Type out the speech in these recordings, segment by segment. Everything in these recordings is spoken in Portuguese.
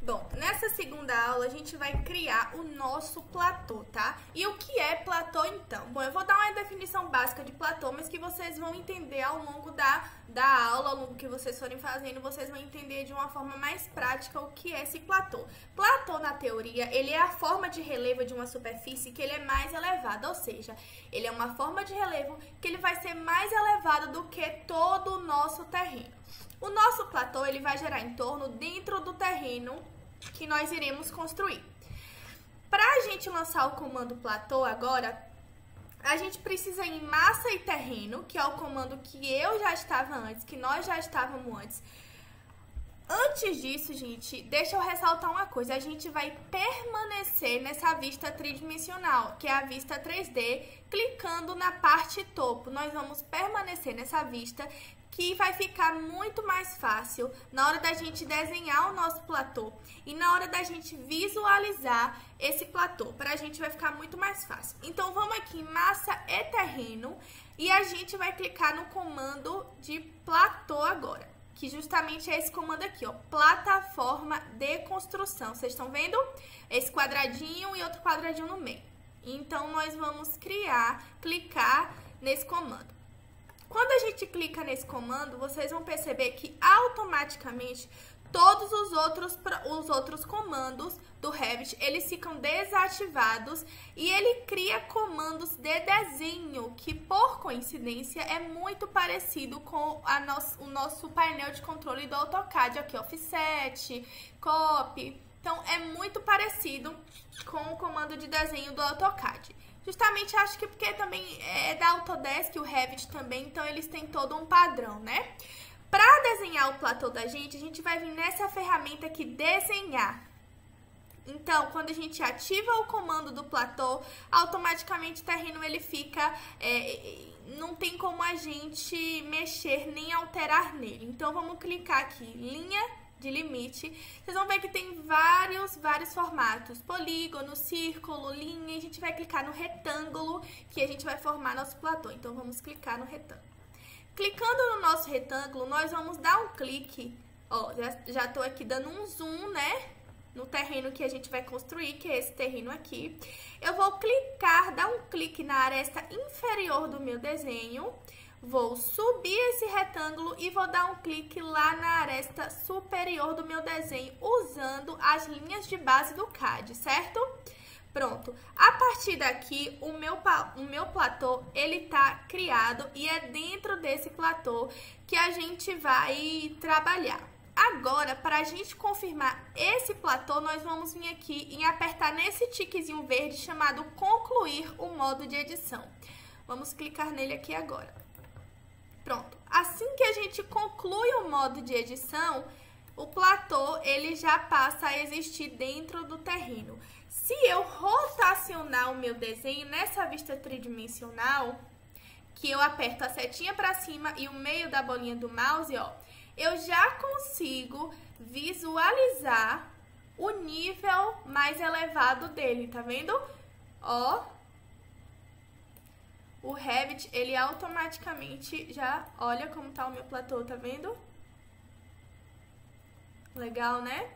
Bom, nessa segunda aula a gente vai criar o nosso platô, tá? E o que é platô então? Bom, eu vou dar uma definição básica de platô, mas que vocês vão entender ao longo da aula, ao longo que vocês forem fazendo, vocês vão entender de uma forma mais prática o que é esse platô. Platô, na teoria, ele é a forma de relevo de uma superfície que ele é mais elevada, ou seja, ele é uma forma de relevo que ele vai ser mais elevado do que todo o nosso terreno. O nosso platô, ele vai gerar entorno dentro do terreno que nós iremos construir. Para a gente lançar o comando platô agora, a gente precisa ir em massa e terreno, que é o comando que eu já estava antes, que nós já estávamos antes. Antes disso, gente, deixa eu ressaltar uma coisa. A gente vai permanecer nessa vista tridimensional, que é a vista 3D, clicando na parte topo. Nós vamos permanecer nessa vista, que vai ficar muito mais fácil na hora da gente desenhar o nosso platô e na hora da gente visualizar esse platô. Para a gente vai ficar muito mais fácil. Então, vamos aqui em massa e terreno e a gente vai clicar no comando de platô agora, que justamente é esse comando aqui, ó, plataforma de construção. Vocês estão vendo? Esse quadradinho e outro quadradinho no meio. Então, nós vamos clicar nesse comando. Quando a gente clica nesse comando, vocês vão perceber que automaticamente todos os outros comandos do Revit, eles ficam desativados e ele cria comandos de desenho, que por coincidência é muito parecido com o nosso painel de controle do AutoCAD, aqui, Offset, Copy. Então, é muito parecido com o comando de desenho do AutoCAD. Justamente acho que porque também é da Autodesk, o Revit também, então eles têm todo um padrão, né? Para desenhar o platô da gente, a gente vai vir nessa ferramenta aqui, desenhar. Então, quando a gente ativa o comando do platô, automaticamente o terreno ele fica, não tem como a gente mexer nem alterar nele. Então, vamos clicar aqui, linha de limite. Vocês vão ver que tem vários formatos, polígono, círculo, linha, e a gente vai clicar no retângulo, que a gente vai formar nosso platô. Então, vamos clicar no retângulo. Clicando no nosso retângulo, nós vamos dar um clique, ó, já tô aqui dando um zoom, né, no terreno que a gente vai construir, que é esse terreno aqui. Eu vou dar um clique na aresta inferior do meu desenho, vou subir esse retângulo e vou dar um clique lá na aresta superior do meu desenho, usando as linhas de base do CAD, certo? Pronto. A partir daqui, o meu platô, ele tá criado e é dentro desse platô que a gente vai trabalhar. Agora, para a gente confirmar esse platô, nós vamos vir aqui e apertar nesse tiquezinho verde chamado concluir o modo de edição. Vamos clicar nele aqui agora. Pronto. Assim que a gente conclui o modo de edição, o platô ele já passa a existir dentro do terreno. Se eu rotacionar o meu desenho nessa vista tridimensional, que eu aperto a setinha para cima e o meio da bolinha do mouse, ó, eu já consigo visualizar o nível mais elevado dele, tá vendo? Ó, o Revit, ele automaticamente já olha como tá o meu platô, tá vendo? Legal, né?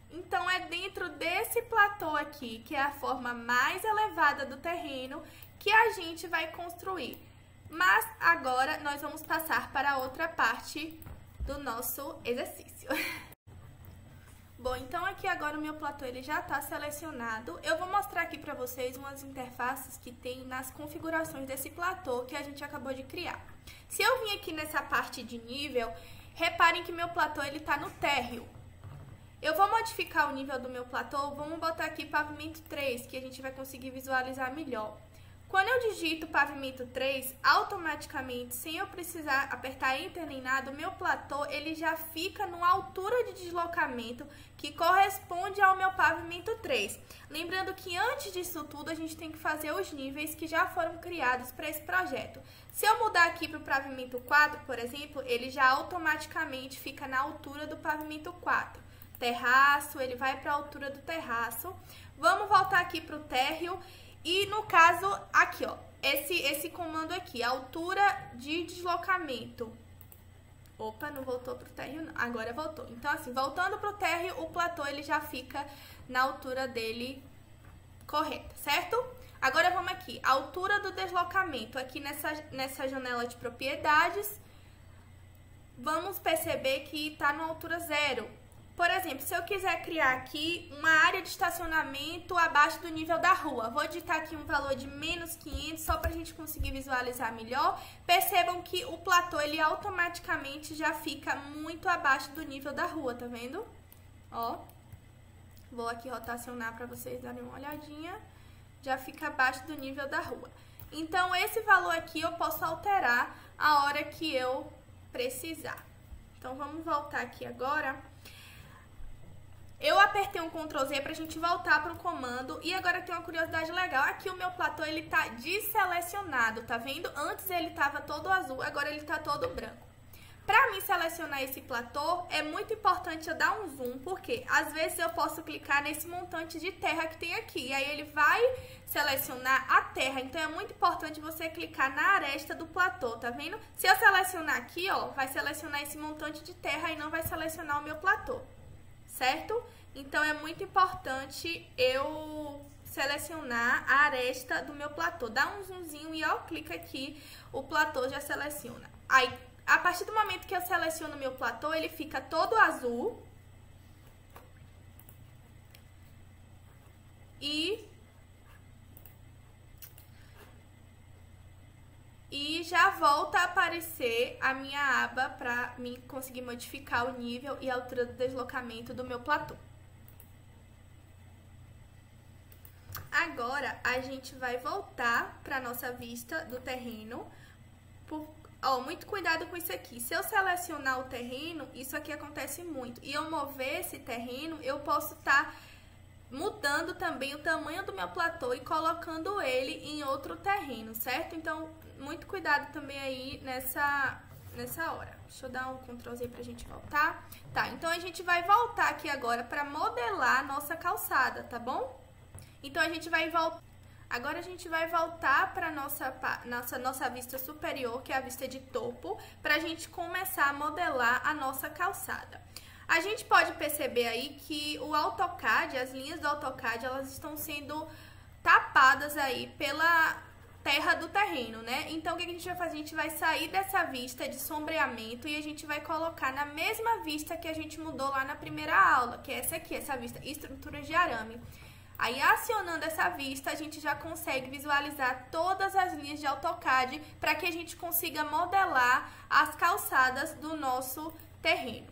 Então, é dentro desse platô aqui, que é a forma mais elevada do terreno, que a gente vai construir. Mas, agora, nós vamos passar para a outra parte do nosso exercício. Bom, então aqui agora o meu platô ele já está selecionado. Eu vou mostrar aqui para vocês umas interfaces que tem nas configurações desse platô que a gente acabou de criar. Se eu vim aqui nessa parte de nível, reparem que meu platô ele está no térreo. Eu vou modificar o nível do meu platô, vamos botar aqui pavimento 3, que a gente vai conseguir visualizar melhor. Quando eu digito pavimento 3, automaticamente, sem eu precisar apertar Enter nem nada, o meu platô ele já fica numa altura de deslocamento que corresponde ao meu pavimento 3. Lembrando que antes disso tudo, a gente tem que fazer os níveis que já foram criados para esse projeto. Se eu mudar aqui para o pavimento 4, por exemplo, ele já automaticamente fica na altura do pavimento 4. Terraço, ele vai para a altura do terraço. Vamos voltar aqui para o térreo. E no caso, aqui, ó, esse comando aqui, altura de deslocamento. Opa, não voltou pro térreo não. Agora voltou. Então assim, voltando pro térreo, o platô ele já fica na altura dele correta, certo? Agora vamos aqui, a altura do deslocamento aqui nessa janela de propriedades, vamos perceber que está na altura 0. Por exemplo, se eu quiser criar aqui uma área de estacionamento abaixo do nível da rua, vou digitar aqui um valor de menos 500, só para a gente conseguir visualizar melhor. Percebam que o platô, ele automaticamente já fica muito abaixo do nível da rua, tá vendo? Ó, vou aqui rotacionar para vocês darem uma olhadinha. Já fica abaixo do nível da rua. Então, esse valor aqui eu posso alterar a hora que eu precisar. Então, vamos voltar aqui agora. Eu apertei um Ctrl Z pra gente voltar pro comando. E agora tem uma curiosidade legal. Aqui o meu platô, ele tá desselecionado, tá vendo? Antes ele tava todo azul, agora ele tá todo branco. Para mim selecionar esse platô, é muito importante eu dar um zoom, porque às vezes eu posso clicar nesse montante de terra que tem aqui, e aí ele vai selecionar a terra, então é muito importante você clicar na aresta do platô, tá vendo? Se eu selecionar aqui, ó, vai selecionar esse montante de terra e não vai selecionar o meu platô, certo? Então é muito importante eu selecionar a aresta do meu platô. Dá um zoomzinho e ó, clica aqui, o platô já seleciona. Aí, a partir do momento que eu seleciono o meu platô, ele fica todo azul. E já volta a aparecer a minha aba para mim conseguir modificar o nível e a altura do deslocamento do meu platô. Agora, a gente vai voltar para a nossa vista do terreno. Muito cuidado com isso aqui. Se eu selecionar o terreno, isso aqui acontece muito. E eu mover esse terreno, eu posso estar mudando também o tamanho do meu platô e colocando ele em outro terreno, certo? Então, muito cuidado também aí nessa hora. Deixa eu dar um Ctrl Z pra gente voltar. Tá, então a gente vai voltar aqui agora para modelar a nossa calçada, tá bom? Então, a gente vai voltar. Agora a gente vai voltar para nossa vista superior, que é a vista de topo, para a gente começar a modelar a nossa calçada. A gente pode perceber aí que o AutoCAD, as linhas do AutoCAD, elas estão sendo tapadas aí pela terra do terreno, né? Então, o que a gente vai fazer? A gente vai sair dessa vista de sombreamento e a gente vai colocar na mesma vista que a gente mudou lá na primeira aula, que é essa aqui, essa vista, estruturas de arame. Aí, acionando essa vista, a gente já consegue visualizar todas as linhas de AutoCAD para que a gente consiga modelar as calçadas do nosso terreno.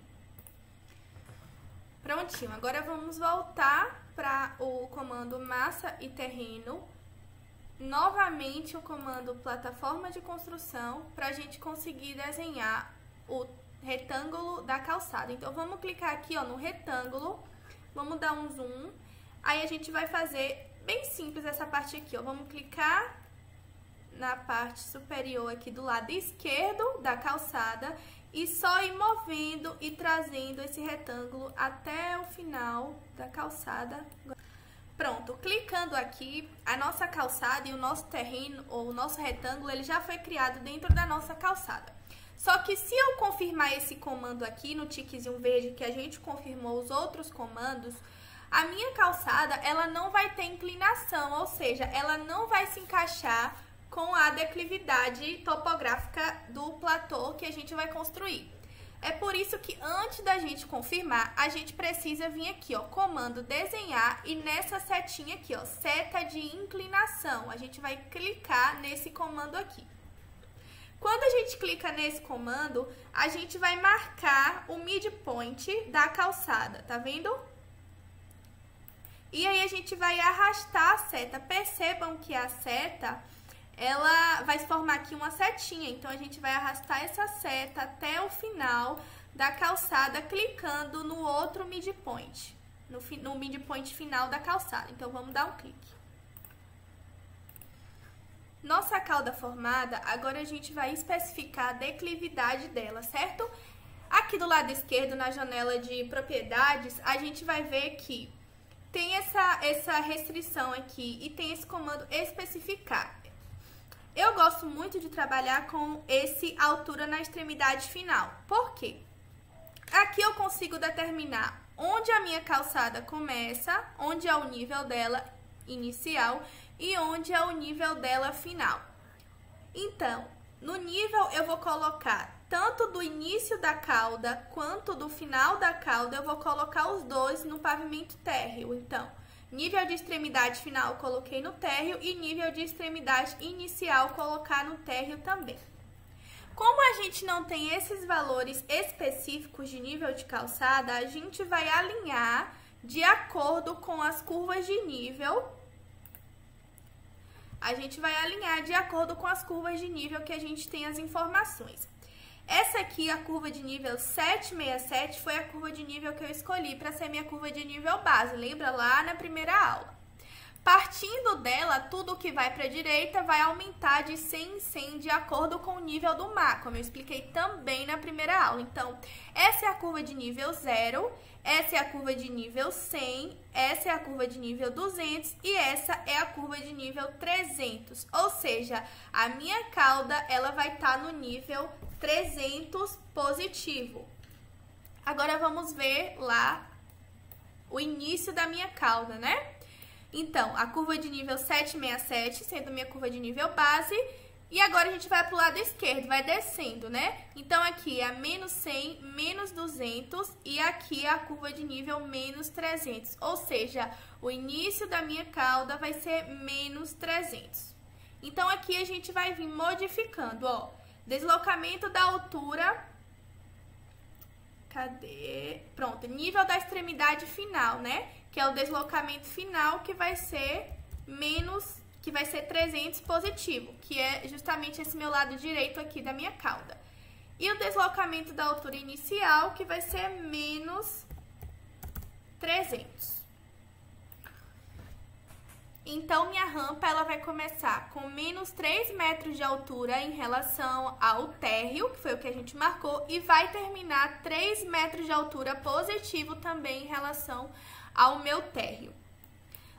Prontinho, agora vamos voltar para o comando massa e terreno. Novamente o comando plataforma de construção para a gente conseguir desenhar o retângulo da calçada. Então, vamos clicar aqui ó, no retângulo, vamos dar um zoom. Aí, a gente vai fazer bem simples essa parte aqui, ó. Vamos clicar na parte superior aqui do lado esquerdo da calçada e só ir movendo e trazendo esse retângulo até o final da calçada. Pronto, clicando aqui, a nossa calçada e o nosso terreno, ou o nosso retângulo, ele já foi criado dentro da nossa calçada. Só que se eu confirmar esse comando aqui no tiquezinho verde que a gente confirmou os outros comandos, a minha calçada, ela não vai ter inclinação, ou seja, ela não vai se encaixar com a declividade topográfica do platô que a gente vai construir. É por isso que antes da gente confirmar, a gente precisa vir aqui, ó, comando desenhar e nessa setinha aqui, ó, seta de inclinação. A gente vai clicar nesse comando aqui. Quando a gente clica nesse comando, a gente vai marcar o midpoint da calçada, tá vendo? E aí, a gente vai arrastar a seta. Percebam que a seta, ela vai se formar aqui uma setinha. Então, a gente vai arrastar essa seta até o final da calçada, clicando no outro midpoint. No midpoint final da calçada. Então, vamos dar um clique. Nossa cauda formada, agora a gente vai especificar a declividade dela, certo? Aqui do lado esquerdo, na janela de propriedades, a gente vai ver que tem essa restrição aqui e tem esse comando especificar. Eu gosto muito de trabalhar com esse altura na extremidade final. Por quê? Aqui eu consigo determinar onde a minha calçada começa, onde é o nível dela inicial e onde é o nível dela final. Então, no nível eu vou colocar tanto do início da cauda quanto do final da cauda, eu vou colocar os dois no pavimento térreo. Então, nível de extremidade final coloquei no térreo e nível de extremidade inicial colocar no térreo também. Como a gente não tem esses valores específicos de nível de calçada, a gente vai alinhar de acordo com as curvas de nível. A gente vai alinhar de acordo com as curvas de nível que a gente tem as informações. Essa aqui, a curva de nível 767, foi a curva de nível que eu escolhi para ser minha curva de nível base. Lembra lá na primeira aula? Partindo dela, tudo que vai para a direita vai aumentar de 100 em 100 de acordo com o nível do mar, como eu expliquei também na primeira aula. Então, essa é a curva de nível 0, essa é a curva de nível 100, essa é a curva de nível 200 e essa é a curva de nível 300. Ou seja, a minha cauda ela vai estar no nível 300 positivo. Agora, vamos ver lá o início da minha cauda, né? Então, a curva de nível 767, sendo minha curva de nível base. E agora a gente vai para o lado esquerdo, vai descendo, né? Então, aqui é menos 100, menos 200 e aqui é a curva de nível menos 300. Ou seja, o início da minha cauda vai ser menos 300. Então, aqui a gente vai vir modificando, ó. Deslocamento da altura. Cadê? Pronto, nível da extremidade final, né? Que é o deslocamento final que vai ser menos, que vai ser 300 positivo, que é justamente esse meu lado direito aqui da minha cauda. E o deslocamento da altura inicial, que vai ser menos 300. Então, minha rampa ela vai começar com menos 3 metros de altura em relação ao térreo, que foi o que a gente marcou, e vai terminar 3 metros de altura positivo também em relação ao meu térreo.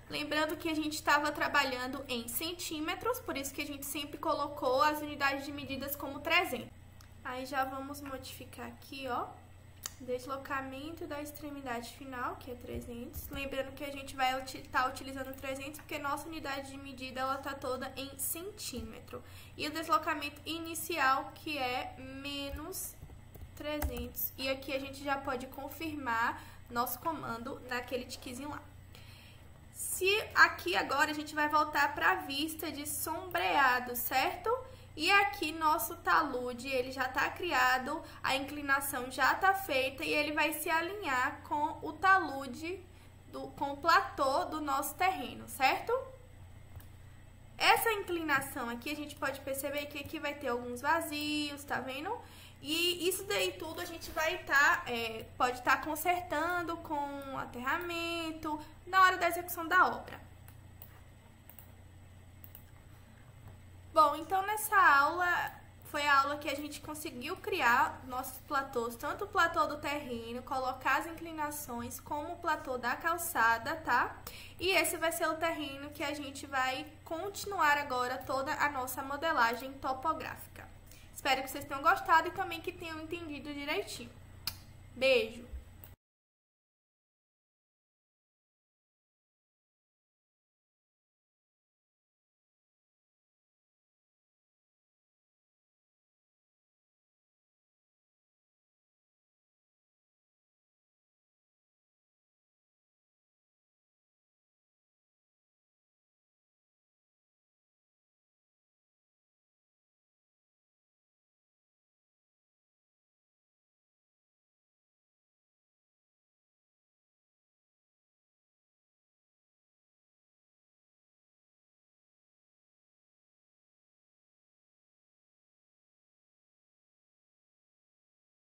Lembrando que a gente estava trabalhando em centímetros, por isso que a gente sempre colocou as unidades de medidas como 300. Aí já vamos modificar aqui, ó. Deslocamento da extremidade final, que é 300. Lembrando que a gente vai estar utilizando 300 porque nossa unidade de medida ela tá toda em centímetro. E o deslocamento inicial, que é menos 300. E aqui a gente já pode confirmar nosso comando naquele tiquezinho lá. Se aqui agora a gente vai voltar para a vista de sombreado, certo? E aqui nosso talude, ele já está criado, a inclinação já está feita e ele vai se alinhar com o talude, com o platô do nosso terreno, certo? Essa inclinação aqui, a gente pode perceber que aqui vai ter alguns vazios, tá vendo? E isso daí tudo a gente vai pode estar consertando com aterramento na hora da execução da obra. Bom, então nessa aula foi a aula que a gente conseguiu criar nossos platôs, tanto o platô do terreno, colocar as inclinações, como o platô da calçada, tá? E esse vai ser o terreno que a gente vai continuar agora toda a nossa modelagem topográfica. Espero que vocês tenham gostado e também que tenham entendido direitinho. Beijo!